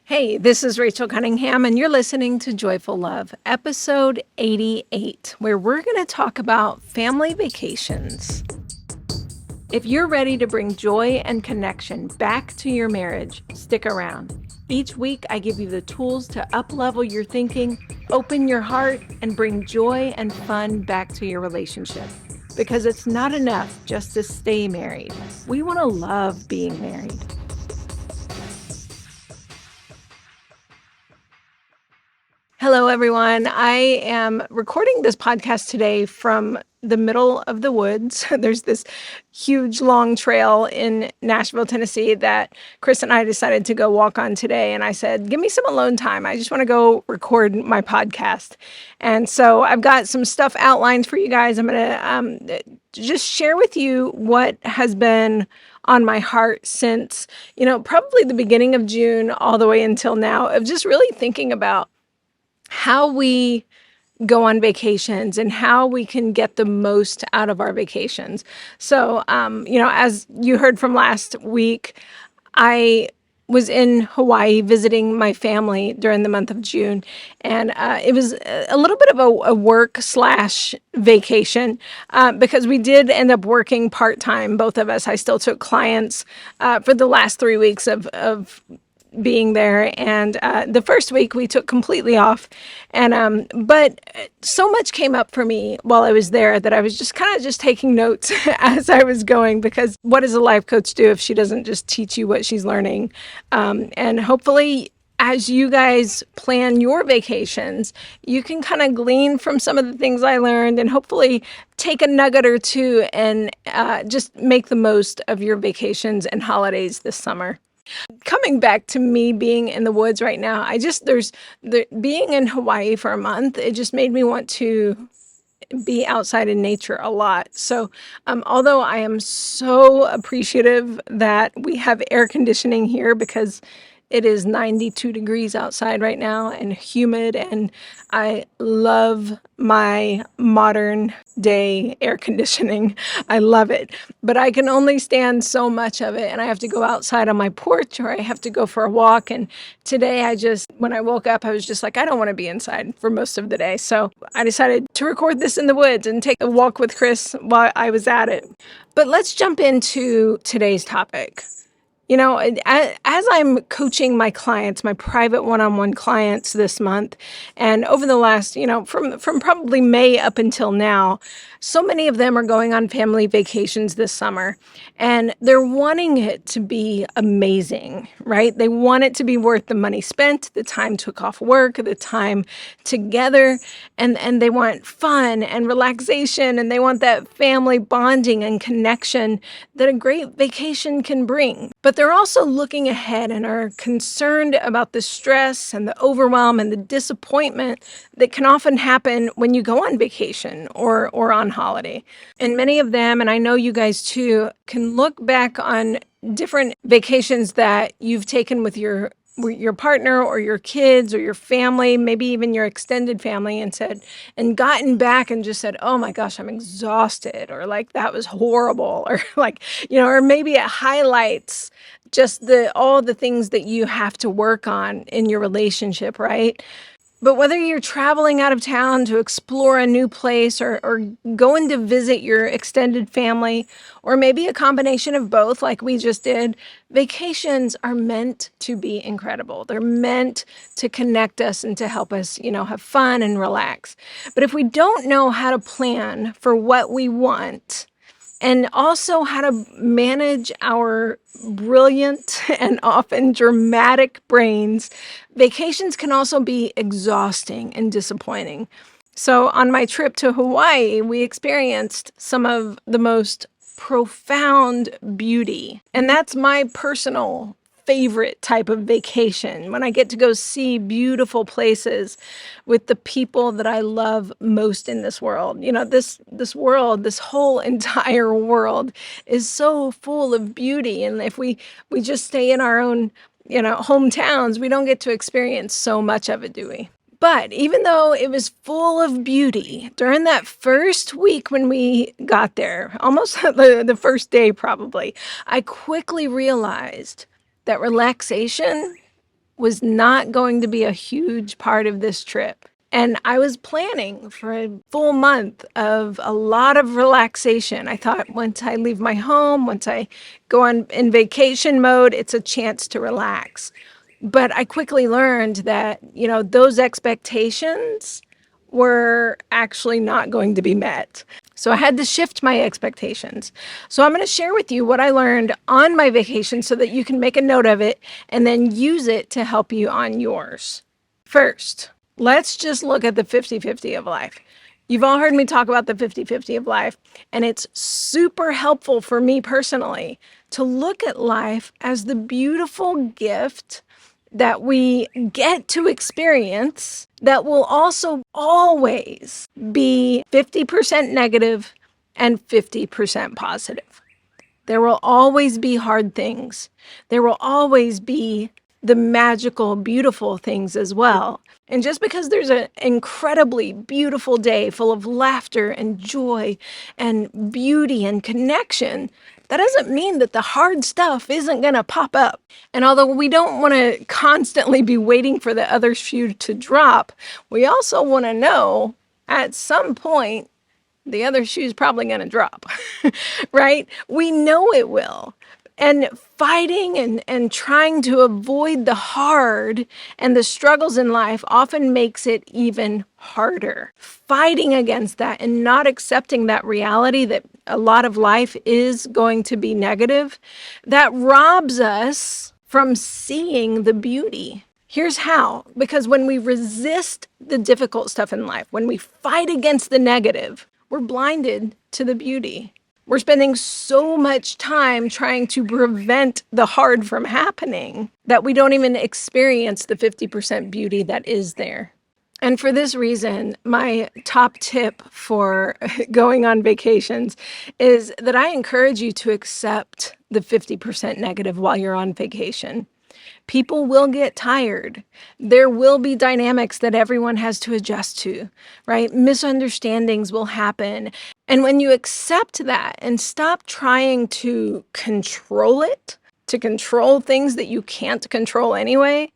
Hey, this is Rachel Cunningham, and you're listening to Joyful Love, episode 88, where we're going to talk about family vacations. If you're ready to bring joy and connection back to your marriage, stick around. Each week, I give you the tools to up-level your thinking, open your heart, and bring joy and fun back to your relationship. Because it's not enough just to stay married. We want to love being married. Hello, everyone. I am recording this podcast today from the middle of the woods. There's this huge, long trail in Nashville, Tennessee that Chris and I decided to go walk on today. And I said, give me some alone time. I just want to go record my podcast. And so I've got some stuff outlined for you guys. I'm going to just share with you what has been on my heart since, probably the beginning of June all the way until now, of just really thinking about how we go on vacations and how we can get the most out of our vacations. So, as you heard from last week, I was in Hawaii visiting my family during the month of June. And it was a little bit of a work slash vacation because we did end up working part-time, both of us. I still took clients for the last 3 weeks of being there, and the first week we took completely off, and but so much came up for me while I was there that I was just kind of just taking notes as I was going, because what does a life coach do if she doesn't just teach you what she's learning? And hopefully, as you guys plan your vacations, you can kind of glean from some of the things I learned and hopefully take a nugget or two and just make the most of your vacations and holidays this summer. Coming back to me being in the woods right now, being in Hawaii for a month, it just made me want to be outside in nature a lot. So, although I am so appreciative that we have air conditioning here because it is 92 degrees outside right now and humid, and I love my modern day air conditioning. I love it, but I can only stand so much of it, and I have to go outside on my porch or I have to go for a walk. And today when I woke up, I was just like, I don't want to be inside for most of the day. So I decided to record this in the woods and take a walk with Chris while I was at it. But let's jump into today's topic. As I'm coaching my clients, my private one-on-one clients this month, and over the last, from probably May up until now, so many of them are going on family vacations this summer, and they're wanting it to be amazing, right? They want it to be worth the money spent, the time took off work, the time together, and they want fun and relaxation, and they want that family bonding and connection that a great vacation can bring. But they're also looking ahead and are concerned about the stress and the overwhelm and the disappointment that can often happen when you go on vacation or on holiday. And many of them, and I know you guys too, can look back on different vacations that you've taken with your partner or your kids or your family, maybe even your extended family, and gotten back and just said, oh my gosh, I'm exhausted, or like, that was horrible, or like, or maybe it highlights just all the things that you have to work on in your relationship, right? But whether you're traveling out of town to explore a new place or going to visit your extended family, or maybe a combination of both, like we just did, vacations are meant to be incredible. They're meant to connect us and to help us, have fun and relax. But if we don't know how to plan for what we want, and also how to manage our brilliant and often dramatic brains, vacations can also be exhausting and disappointing. So on my trip to Hawaii, we experienced some of the most profound beauty. And that's my personal favorite type of vacation, when I get to go see beautiful places with the people that I love most in this world. This world, this whole entire world is so full of beauty. And if we just stay in our own, hometowns, we don't get to experience so much of it, do we? But even though it was full of beauty, during that first week when we got there, almost the first day probably, I quickly realized that relaxation was not going to be a huge part of this trip. And I was planning for a full month of a lot of relaxation. I thought once I leave my home, once I go on in vacation mode, it's a chance to relax. But I quickly learned that, those expectations were actually not going to be met. So I had to shift my expectations. So I'm going to share with you what I learned on my vacation so that you can make a note of it and then use it to help you on yours. First, let's just look at the 50-50 of life. You've all heard me talk about the 50-50 of life, and it's super helpful for me personally to look at life as the beautiful gift that we get to experience that will also always be 50% negative and 50% positive. There will always be hard things. There will always be the magical, beautiful things as well. And just because there's an incredibly beautiful day full of laughter and joy and beauty and connection, that doesn't mean that the hard stuff isn't going to pop up. And although we don't want to constantly be waiting for the other shoe to drop, we also want to know at some point the other shoe's probably going to drop, right? We know it will. And fighting and trying to avoid the hard and the struggles in life often makes it even harder. Fighting against that and not accepting that reality that a lot of life is going to be negative, that robs us from seeing the beauty. Here's how. Because when we resist the difficult stuff in life, when we fight against the negative, we're blinded to the beauty. We're spending so much time trying to prevent the hard from happening that we don't even experience the 50% beauty that is there. And for this reason, my top tip for going on vacations is that I encourage you to accept the 50% negative while you're on vacation. People will get tired. There will be dynamics that everyone has to adjust to, right? Misunderstandings will happen. And when you accept that and stop trying to control it, to control things that you can't control anyway,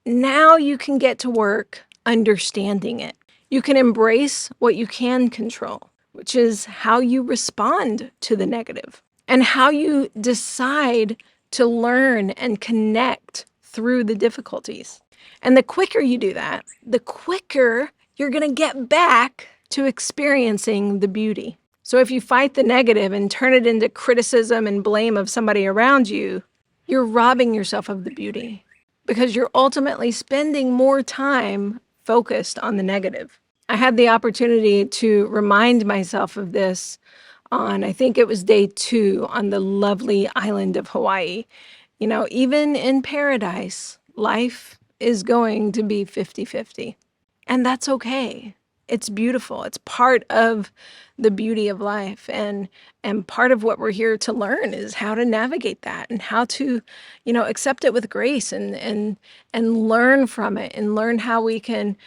now you can get to work understanding it. You can embrace what you can control, which is how you respond to the negative and how you decide to learn and connect through the difficulties. And the quicker you do that, the quicker you're going to get back to experiencing the beauty. So if you fight the negative and turn it into criticism and blame of somebody around you, you're robbing yourself of the beauty because you're ultimately spending more time focused on the negative. I had the opportunity to remind myself of this on, I think it was day 2 on the lovely island of Hawaii. Even in paradise, life is going to be 50-50. And that's okay. It's beautiful. It's part of the beauty of life. And part of what we're here to learn is how to navigate that and how to, accept it with grace and learn from it and learn how we can,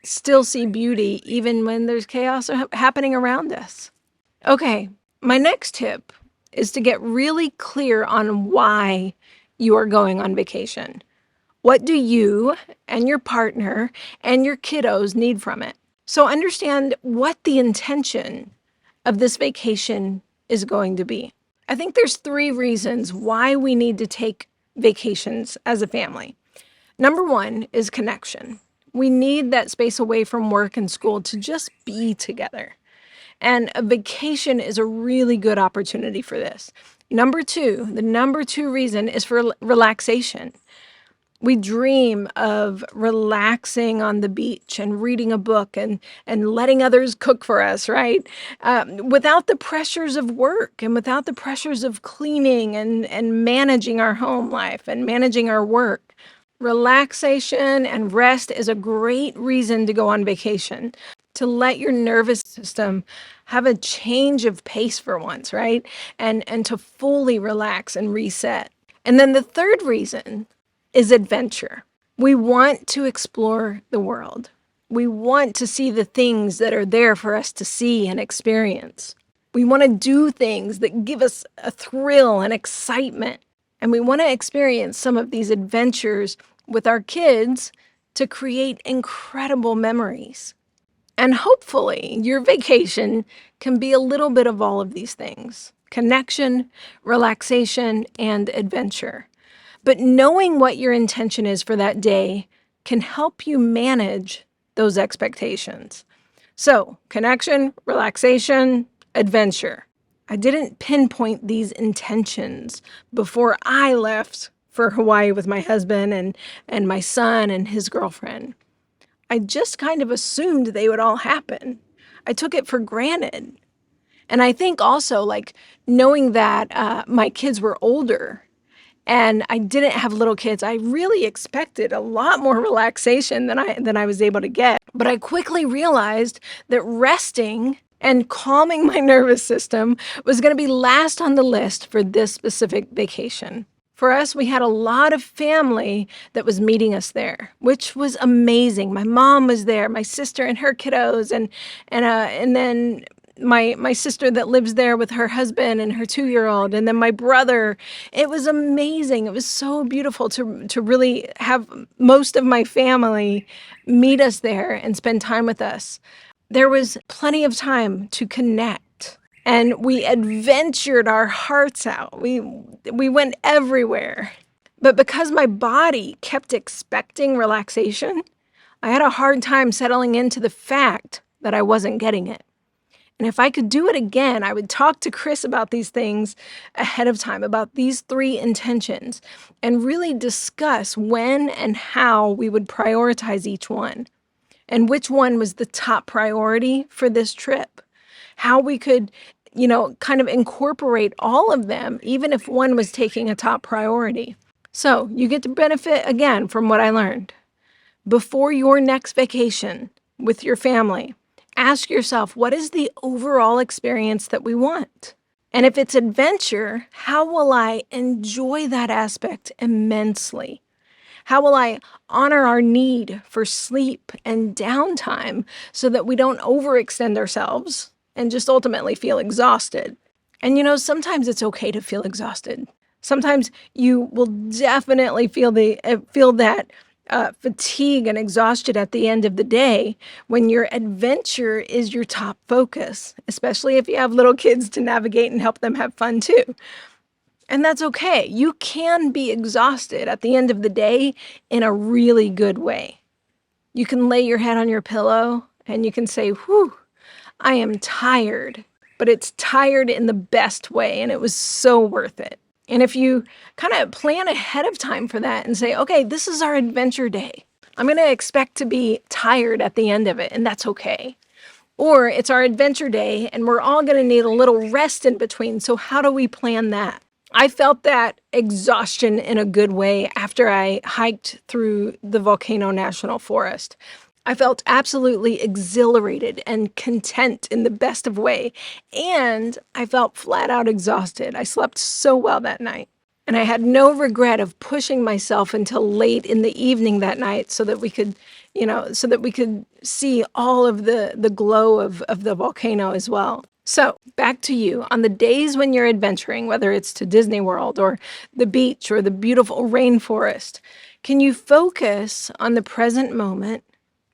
still see beauty even when there's chaos happening around us. Okay, my next tip is to get really clear on why you are going on vacation. What do you and your partner and your kiddos need from it? So understand what the intention of this vacation is going to be. I think there's 3 reasons why we need to take vacations as a family. Number 1 is connection. We need that space away from work and school to just be together. And a vacation is a really good opportunity for this. The number 2 reason is for relaxation. We dream of relaxing on the beach and reading a book and letting others cook for us, right? Without the pressures of work and without the pressures of cleaning and managing our home life and managing our work. Relaxation and rest is a great reason to go on vacation, to let your nervous system have a change of pace for once, right? And to fully relax and reset. And then the 3rd reason is adventure. We want to explore the world. We want to see the things that are there for us to see and experience. We want to do things that give us a thrill and excitement. And we want to experience some of these adventures with our kids to create incredible memories. And hopefully, your vacation can be a little bit of all of these things: connection, relaxation, and adventure. But knowing what your intention is for that day can help you manage those expectations. So, connection, relaxation, adventure. I didn't pinpoint these intentions before I left for Hawaii with my husband and my son and his girlfriend. I just kind of assumed they would all happen. I took it for granted. And I think also, like, knowing that my kids were older and I didn't have little kids, I really expected a lot more relaxation than I was able to get. But I quickly realized that resting and calming my nervous system was going to be last on the list for this specific vacation. For us, we had a lot of family that was meeting us there, which was amazing. My mom was there, my sister and her kiddos, and then my sister that lives there with her husband and her 2-year-old, and then my brother. It was amazing. It was so beautiful to really have most of my family meet us there and spend time with us. There was plenty of time to connect, and we adventured our hearts out. We went everywhere. But because my body kept expecting relaxation, I had a hard time settling into the fact that I wasn't getting it. And if I could do it again, I would talk to Chris about these things ahead of time, about these 3 intentions, and really discuss when and how we would prioritize each one, and which one was the top priority for this trip. How we could, kind of incorporate all of them, even if one was taking a top priority. So you get to benefit again from what I learned. Before your next vacation with your family, ask yourself, what is the overall experience that we want? And if it's adventure, how will I enjoy that aspect immensely? How will I honor our need for sleep and downtime so that we don't overextend ourselves and just ultimately feel exhausted? And sometimes it's okay to feel exhausted. Sometimes you will definitely feel that fatigue and exhaustion at the end of the day when your adventure is your top focus, especially if you have little kids to navigate and help them have fun too. And that's okay. You can be exhausted at the end of the day in a really good way. You can lay your head on your pillow and you can say, whew, I am tired, but it's tired in the best way, and it was so worth it. And if you kind of plan ahead of time for that and say, okay, this is our adventure day. I'm going to expect to be tired at the end of it, and that's okay. Or it's our adventure day, and we're all going to need a little rest in between. So how do we plan that? I felt that exhaustion in a good way after I hiked through the Volcano National Forest. I felt absolutely exhilarated and content in the best of way, and I felt flat out exhausted. I slept so well that night, and I had no regret of pushing myself until late in the evening that night so that we could, see all of the glow of the volcano as well. So back to you. On the days when you're adventuring, whether it's to Disney World or the beach or the beautiful rainforest, can you focus on the present moment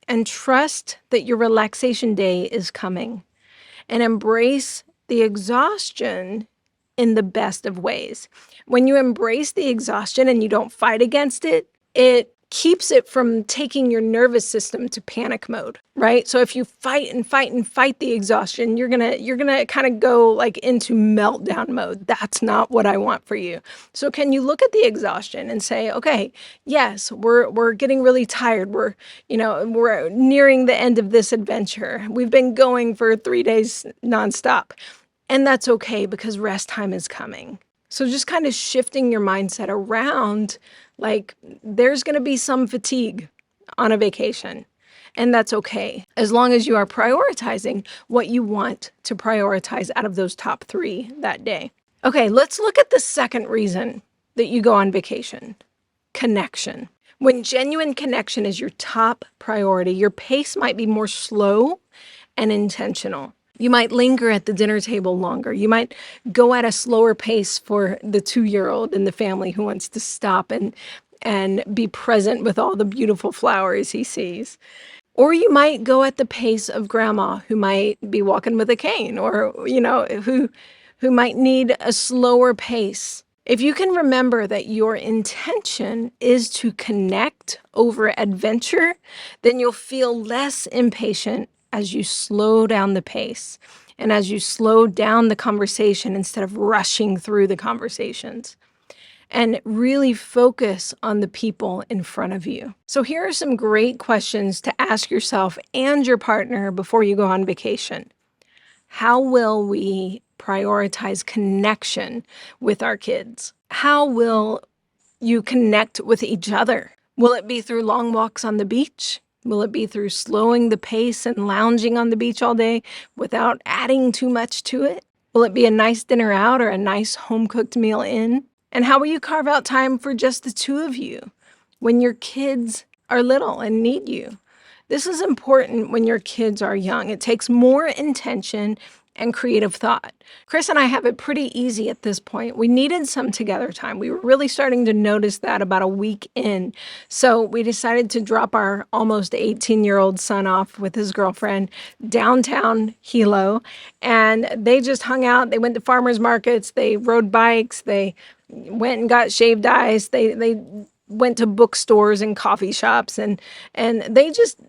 and trust that your relaxation day is coming, and embrace the exhaustion in the best of ways? When you embrace the exhaustion and you don't fight against it, it keeps it from taking your nervous system to panic mode, right? So if you fight and fight and fight the exhaustion, you're gonna kind of go like into meltdown mode. That's not what I want for you. So can you look at the exhaustion and say, okay, yes, we're getting really tired. We're nearing the end of this adventure. We've been going for 3 days nonstop. And that's okay because rest time is coming. So just kind of shifting your mindset around, like, there's going to be some fatigue on a vacation, and that's okay, as long as you are prioritizing what you want to prioritize out of those top 3 that day. Okay, let's look at the second reason that you go on vacation: connection. When genuine connection is your top priority, your pace might be more slow and intentional. You might linger at the dinner table longer. You might go at a slower pace for the 2-year-old in the family who wants to stop and be present with all the beautiful flowers he sees. Or you might go at the pace of grandma who might be walking with a cane, or, who might need a slower pace. If you can remember that your intention is to connect over adventure, then you'll feel less impatient as you slow down the pace and as you slow down the conversation instead of rushing through the conversations, and really focus on the people in front of you. So here are some great questions to ask yourself and your partner before you go on vacation. How will we prioritize connection with our kids? How will you connect with each other? Will it be through long walks on the beach? Will it be through slowing the pace and lounging on the beach all day without adding too much to it? Will it be a nice dinner out or a nice home-cooked meal in? And how will you carve out time for just the two of you when your kids are little and need you? This is important when your kids are young. It takes more intention and creative thought. Chris and I have it pretty easy at this point. We needed some together time. We were really starting to notice that about a week in. So we decided to drop our almost 18-year-old son off with his girlfriend downtown Hilo. And they just hung out. They went to farmers markets. They rode bikes. They went and got shaved ice. They went to bookstores and coffee shops. And they just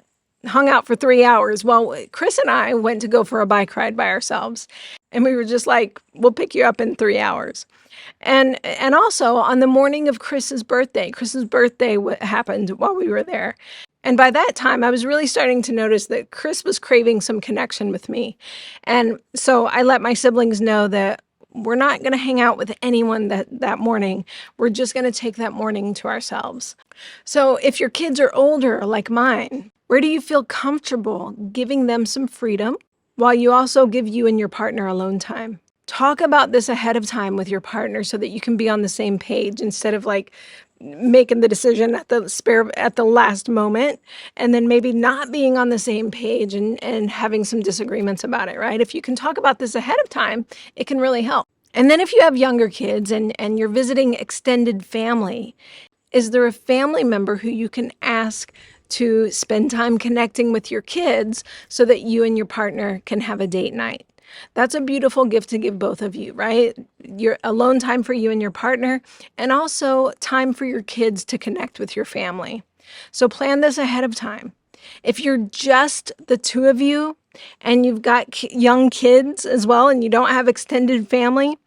hung out for 3 hours. Well, Chris and I went to go for a bike ride by ourselves. And we were just like, we'll pick you up in 3 hours. And also on the morning of Chris's birthday happened while we were there. And by that time, I was really starting to notice that Chris was craving some connection with me. And so I let my siblings know that we're not going to hang out with anyone that morning. We're just going to take that morning to ourselves. So if your kids are older, like mine, where do you feel comfortable giving them some freedom while you also give you and your partner alone time? Talk about this ahead of time with your partner so that you can be on the same page instead of like making the decision at the last moment and then maybe not being on the same page and having some disagreements about it, right? If you can talk about this ahead of time, it can really help. And then if you have younger kids and you're visiting extended family, is there a family member who you can ask to spend time connecting with your kids so that you and your partner can have a date night? That's a beautiful gift to give both of you, right? Your alone time for you and your partner, and also time for your kids to connect with your family. So plan this ahead of time. If you're just the two of you and you've got young kids as well and you don't have extended family,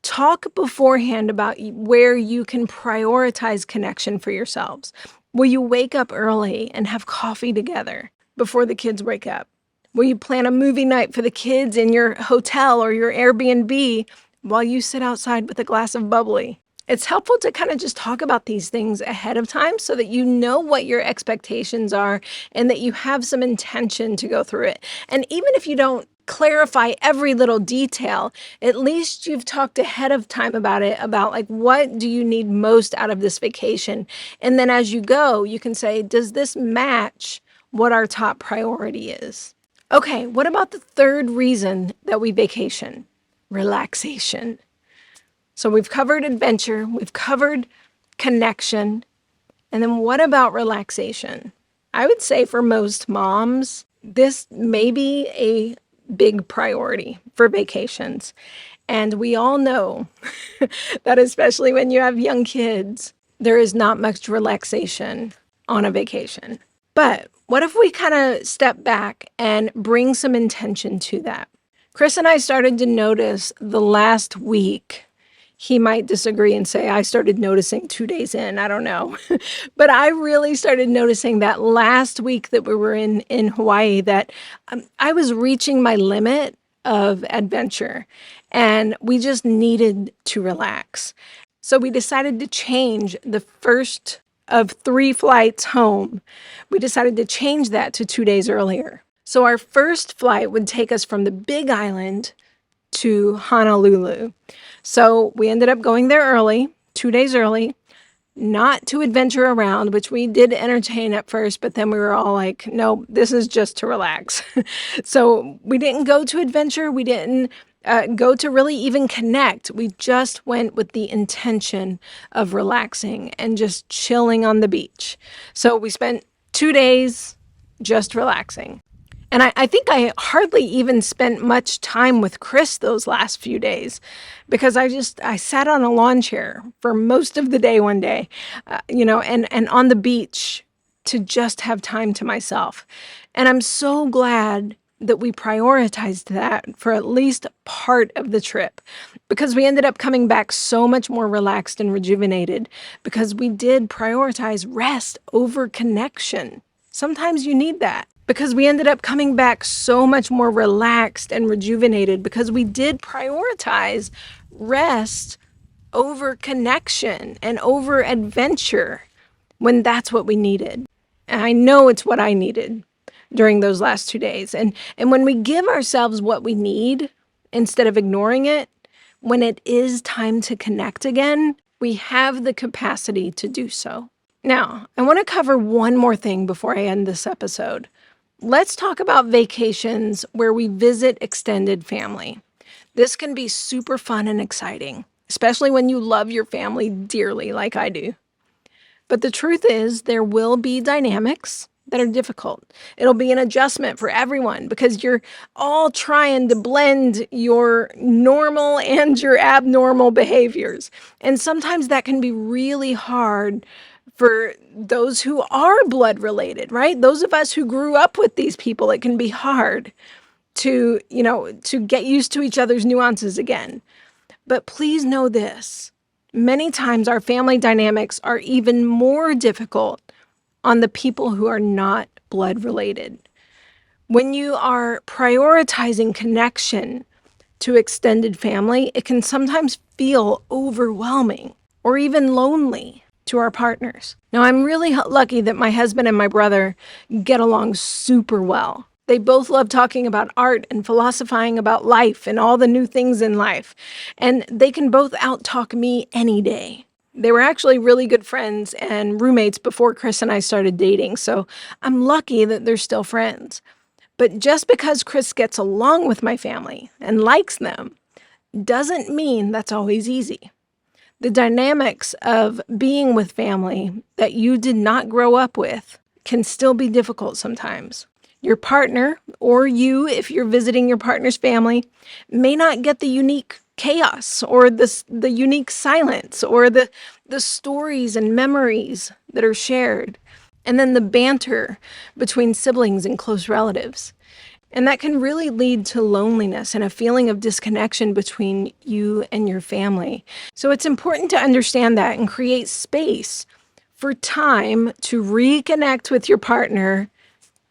talk beforehand about where you can prioritize connection for yourselves. Will you wake up early and have coffee together before the kids wake up? Will you plan a movie night for the kids in your hotel or your Airbnb while you sit outside with a glass of bubbly? It's helpful to kind of just talk about these things ahead of time so that you know what your expectations are and that you have some intention to go through it. And even if you don't clarify every little detail, at least you've talked ahead of time about it, about like, what do you need most out of this vacation? And then as you go, you can say, does this match what our top priority is? Okay, what about the third reason that we vacation? Relaxation. So we've covered adventure, we've covered connection, and then what about relaxation? I would say for most moms, this may be a big priority for vacations. And we all know that especially when you have young kids, there is not much relaxation on a vacation. But what if we kind of step back and bring some intention to that? Chris and I started to notice the last week. He might disagree and say, I started noticing 2 days in, I don't know. But I really started noticing that last week that we were in Hawaii that I was reaching my limit of adventure and we just needed to relax. So we decided to change the first of 3 flights home. We decided to change that to 2 days earlier. So our first flight would take us from the Big Island to Honolulu. So we ended up going there early, 2 days early. not to adventure around, which we did entertain at first, but then we were all like, no, this is just to relax. So we didn't go to adventure. We didn't go to really even connect. We just went with the intention of relaxing and just chilling on the beach. So we spent 2 days just relaxing. And I think I hardly even spent much time with Chris those last few days because I sat on a lawn chair for most of the day one day, and on the beach to just have time to myself. And I'm so glad that we prioritized that for at least part of the trip because we ended up coming back so much more relaxed and rejuvenated because we did prioritize rest over connection. Sometimes you need that because we ended up coming back so much more relaxed and rejuvenated because we did prioritize rest over connection and over adventure when that's what we needed. And I know it's what I needed during those last 2 days. And when we give ourselves what we need instead of ignoring it, when it is time to connect again, we have the capacity to do so. Now, I want to cover one more thing before I end this episode. Let's talk about vacations where we visit extended family. This can be super fun and exciting, especially when you love your family dearly like I do. But the truth is, there will be dynamics that are difficult. It'll be an adjustment for everyone because you're all trying to blend your normal and your abnormal behaviors. And sometimes that can be really hard for those who are blood related, right? Those of us who grew up with these people, it can be hard to get used to each other's nuances again. But please know this. Many times our family dynamics are even more difficult on the people who are not blood related. When you are prioritizing connection to extended family, it can sometimes feel overwhelming or even lonely to our partners. Now, I'm really lucky that my husband and my brother get along super well. They both love talking about art and philosophizing about life and all the new things in life. And they can both out-talk me any day. They were actually really good friends and roommates before Chris and I started dating, so I'm lucky that they're still friends. But just because Chris gets along with my family and likes them doesn't mean that's always easy. The dynamics of being with family that you did not grow up with can still be difficult sometimes. Your partner, or you, if you're visiting your partner's family, may not get the unique chaos or the unique silence or the stories and memories that are shared, and then the banter between siblings and close relatives. And that can really lead to loneliness and a feeling of disconnection between you and your family. So it's important to understand that and create space for time to reconnect with your partner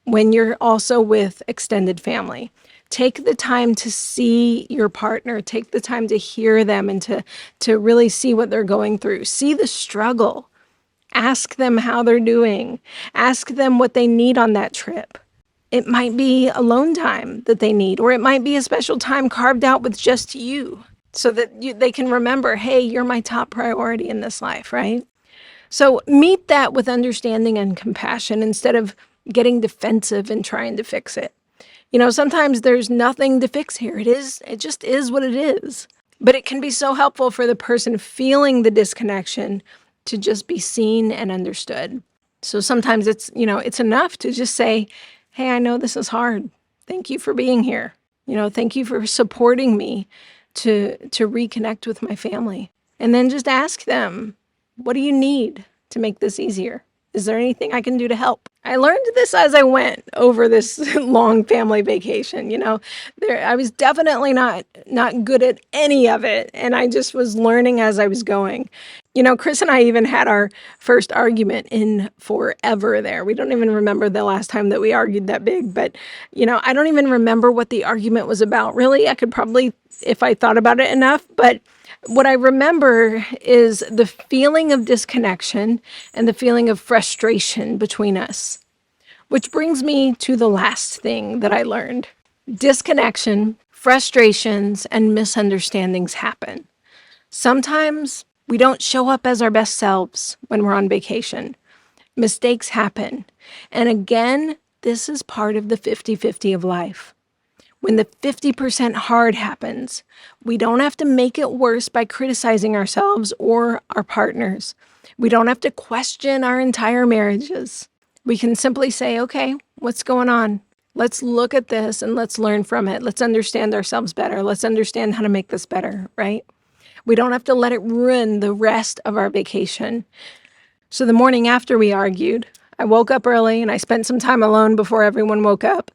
when you're also with extended family. Take the time to see your partner, take the time to hear them and to really see what they're going through. See the struggle. Ask them how they're doing. Ask them what they need on that trip. It might be alone time that they need, or it might be a special time carved out with just you so that they can remember, hey, you're my top priority in this life, right? So meet that with understanding and compassion instead of getting defensive and trying to fix it. Sometimes there's nothing to fix here. It just is what it is. But it can be so helpful for the person feeling the disconnection to just be seen and understood. So sometimes it's enough to just say, hey, I know this is hard. Thank you for being here. Thank you for supporting me to reconnect with my family. And then just ask them, what do you need to make this easier? Is there anything I can do to help? I learned this as I went over this long family vacation. I was definitely not good at any of it, and I just was learning as I was going. Chris and I even had our first argument in forever there. We don't even remember the last time that we argued that big, but I don't even remember what the argument was about. Really, I could probably, if I thought about it enough, but what I remember is the feeling of disconnection and the feeling of frustration between us, which brings me to the last thing that I learned. Disconnection, frustrations, and misunderstandings happen. Sometimes We don't show up as our best selves when we're on vacation. Mistakes happen. And again, this is part of the 50-50 of life. When the 50% hard happens, we don't have to make it worse by criticizing ourselves or our partners. We don't have to question our entire marriages. We can simply say, okay, what's going on? Let's look at this and let's learn from it. Let's understand ourselves better. Let's understand how to make this better, right? We don't have to let it ruin the rest of our vacation. So the morning after we argued, I woke up early and I spent some time alone before everyone woke up.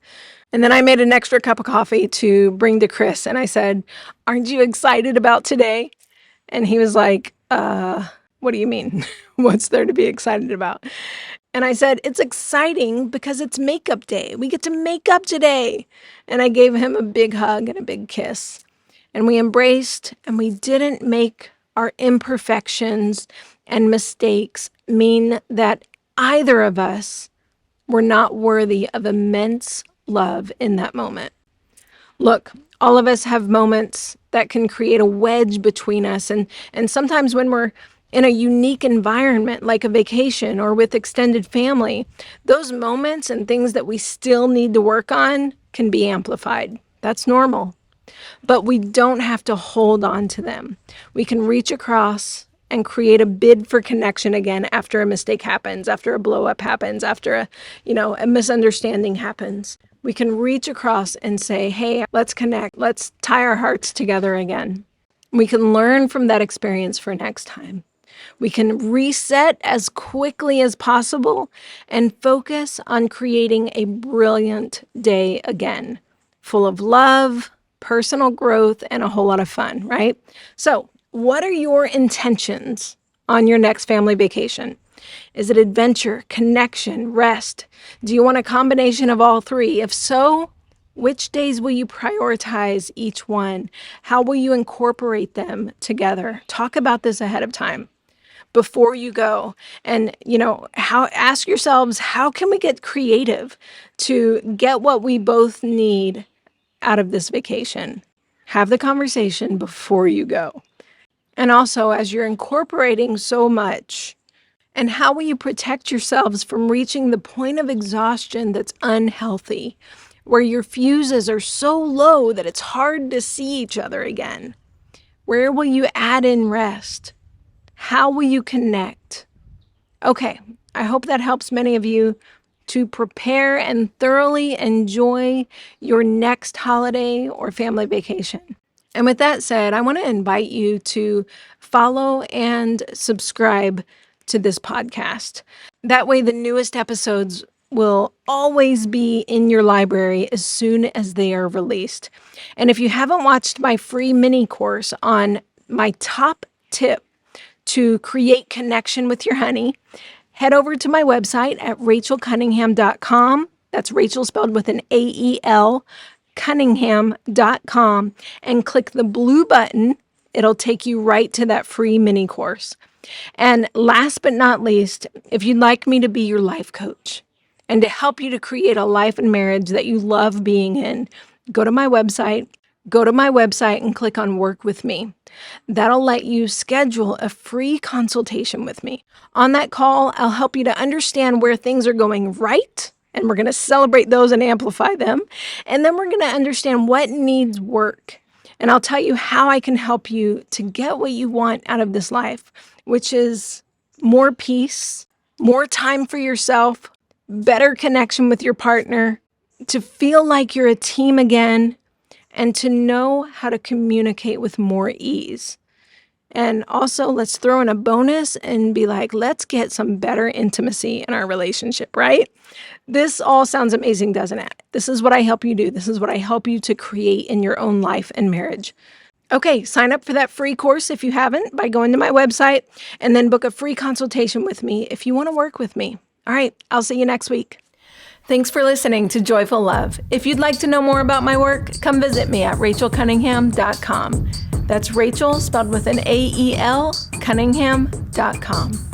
And then I made an extra cup of coffee to bring to Chris. And I said, aren't you excited about today? And he was like, what do you mean? What's there to be excited about? And I said, it's exciting because it's makeup day. We get to make up today. And I gave him a big hug and a big kiss. And we embraced, and we didn't make our imperfections and mistakes mean that either of us were not worthy of immense love in that moment. Look, all of us have moments that can create a wedge between us. And sometimes when we're in a unique environment like a vacation or with extended family, those moments and things that we still need to work on can be amplified. That's normal. But we don't have to hold on to them. We can reach across and create a bid for connection again after a mistake happens, after a blow up happens, after a misunderstanding happens. We can reach across and say, hey, let's connect. Let's tie our hearts together again. We can learn from that experience for next time. We can reset as quickly as possible and focus on creating a brilliant day again, full of love, personal growth, and a whole lot of fun, right? So, what are your intentions on your next family vacation? Is it adventure, connection, rest? Do you want a combination of all three? If so, which days will you prioritize each one? How will you incorporate them together? Talk about this ahead of time before you go. And, ask yourselves, how can we get creative to get what we both need out of this vacation? Have the conversation before you go. And also, as you're incorporating so much, and how will you protect yourselves from reaching the point of exhaustion that's unhealthy, where your fuses are so low that it's hard to see each other again? Where will you add in rest? How will you connect? Okay, I hope that helps many of you to prepare and thoroughly enjoy your next holiday or family vacation. And with that said, I want to invite you to follow and subscribe to this podcast. That way, the newest episodes will always be in your library as soon as they are released. And if you haven't watched my free mini course on my top tip to create connection with your honey, head over to my website at rachelcunningham.com. That's Rachel spelled with an A-E-L, cunningham.com, and click the blue button. It'll take you right to that free mini course. And last but not least, if you'd like me to be your life coach and to help you to create a life and marriage that you love being in, go to my website and click on Work With Me. That'll let you schedule a free consultation with me. On that call, I'll help you to understand where things are going right, and we're going to celebrate those and amplify them. And then we're going to understand what needs work. And I'll tell you how I can help you to get what you want out of this life, which is more peace, more time for yourself, better connection with your partner, to feel like you're a team again, and to know how to communicate with more ease. And also, let's throw in a bonus and be like, let's get some better intimacy in our relationship, right? This all sounds amazing, doesn't it? This is what I help you do. This is what I help you to create in your own life and marriage. Okay, sign up for that free course if you haven't by going to my website, and then book a free consultation with me if you want to work with me. All right, I'll see you next week. Thanks for listening to Joyful Love. If you'd like to know more about my work, come visit me at rachelcunningham.com. That's Rachel spelled with an A-E-L, Cunningham.com.